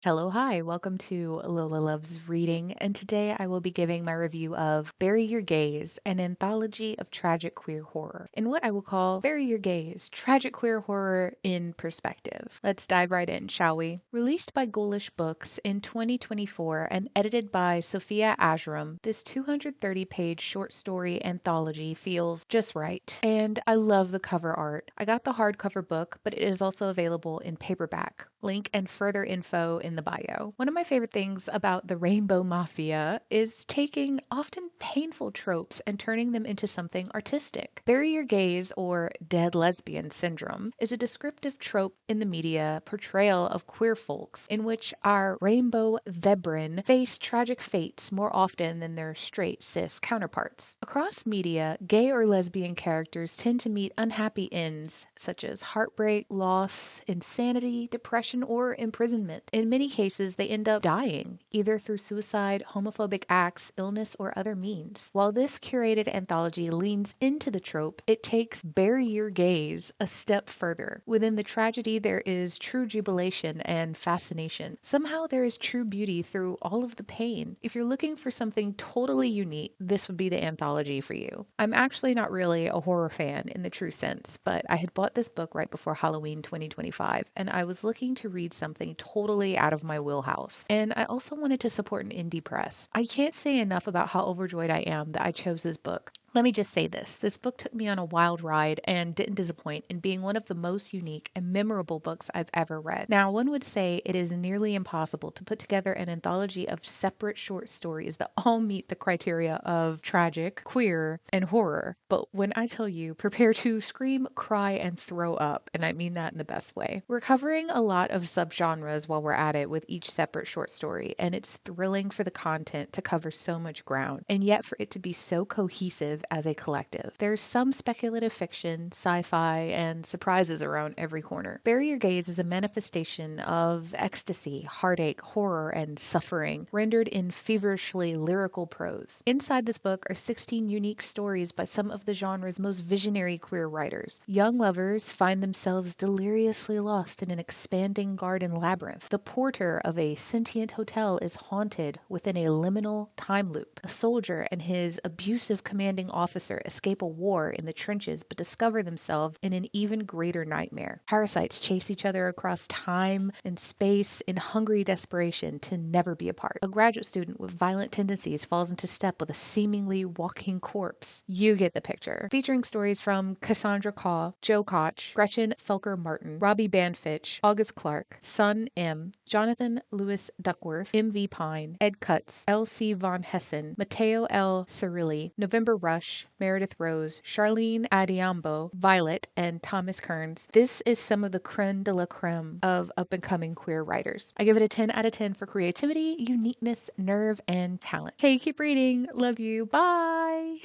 Hello, hi, welcome to Lola Loves Reading, and today I will be giving my review of Bury Your Gaze, an anthology of tragic queer horror, in what I will call Bury Your Gaze, tragic queer horror in perspective. Let's dive right in, shall we? Released by Ghoulish Books in 2024 and edited by Sofia Ajram, this 230-page short story anthology feels just right. And I love the cover art. I got the hardcover book, but it is also available in paperback. Link and further info in the bio. One of my favorite things about the Rainbow Mafia is taking often painful tropes and turning them into something artistic. Bury Your Gaze, or Dead Lesbian Syndrome, is a descriptive trope in the media portrayal of queer folks in which our rainbow vebrin face tragic fates more often than their straight cis counterparts. Across media, gay or lesbian characters tend to meet unhappy ends such as heartbreak, loss, insanity, depression, or imprisonment. In many cases, they end up dying, either through suicide, homophobic acts, illness, or other means. While this curated anthology leans into the trope, it takes Bury Your Gaze a step further. Within the tragedy, there is true jubilation and fascination. Somehow, there is true beauty through all of the pain. If you're looking for something totally unique, this would be the anthology for you. I'm actually not really a horror fan in the true sense, but I had bought this book right before Halloween 2025, and I was looking to read something totally out of my wheelhouse. And I also wanted to support an indie press. I can't say enough about how overjoyed I am that I chose this book. Let me just say this book took me on a wild ride and didn't disappoint in being one of the most unique and memorable books I've ever read. Now, one would say it is nearly impossible to put together an anthology of separate short stories that all meet the criteria of tragic, queer, and horror. But when I tell you, prepare to scream, cry, and throw up, and I mean that in the best way. We're covering a lot of subgenres while we're at it with each separate short story, and it's thrilling for the content to cover so much ground, and yet for it to be so cohesive as a collective. There's some speculative fiction, sci-fi, and surprises around every corner. Bury Your Gaze is a manifestation of ecstasy, heartache, horror, and suffering, rendered in feverishly lyrical prose. Inside this book are 16 unique stories by some of the genre's most visionary queer writers. Young lovers find themselves deliriously lost in an expanding garden labyrinth. The porter of a sentient hotel is haunted within a liminal time loop. A soldier and his abusive commanding officer escape a war in the trenches but discover themselves in an even greater nightmare. Parasites chase each other across time and space in hungry desperation to never be apart. A graduate student with violent tendencies falls into step with a seemingly walking corpse. You get the picture. Featuring stories from Cassandra Khaw, Koch, Gretchen Felker-Martin, Robbie Banfitch, August Clarke, Sun M, Jonathan Lewis Duckworth, M.V. Pine, Ed Kurtz, L.C. von Hessen, Matteo L. Cerilli, November Rush, Meredith Rose, Charlene Adhiambo, Violet, and Thomas Kearnes. This is some of the creme de la creme of up-and-coming queer writers. I give it a 10 out of 10 for creativity, uniqueness, nerve, and talent. Hey, keep reading. Love you. Bye!